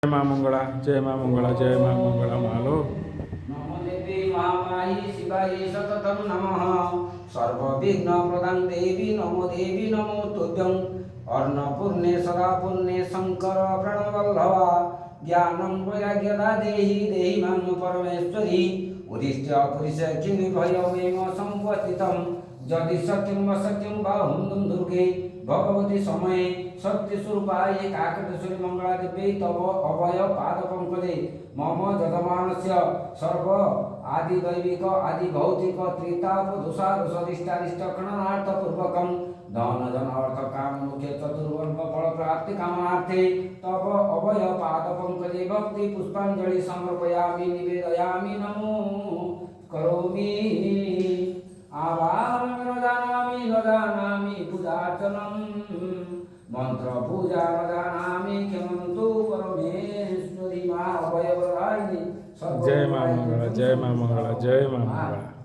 जय माँ मंगला जय माँ मंगला जय माँ मंगला मालो नमो देवी महामाई शिवाय सततम नमः सर्वविघ्न प्रदान देवी नमो तुभ्यं अन्नपूर्णे सदा पुण्ये शंकर प्रणवल्लभा ज्ञानं वैराग्यदा देहि मां परमेश्वरी उदिष्य पुरुष किं भयमेव संवस्थितं यदि सत्यं असत्यं बाहुं दुर्गे भगवती समय सत्य स्वरूपाय काकटेश्वरी मंगला देवी तव अभय पाद पंकजे मम जगमानस्य सर्व आदि दैविक आदि भौतिक त्रिताप दोषादिष्टारिष्ट खननार्थ पूर्वकम धन जन अर्थ काम मुख्य चतुर्वर्ग फल प्राप्ति कामनार्थे तव अभय पाद पंकजे भक्ति पुष्पांजलि समर्पयामि निवेदयामि नमो करोमि आवाहनं न जानामि पूजार्चनं मंत्र पूजा न जानामि किमन्तु परमेश्वरी मां अभयवरायिनी जय माँ मंगला जय माँ मंगला जय माँ मंगला।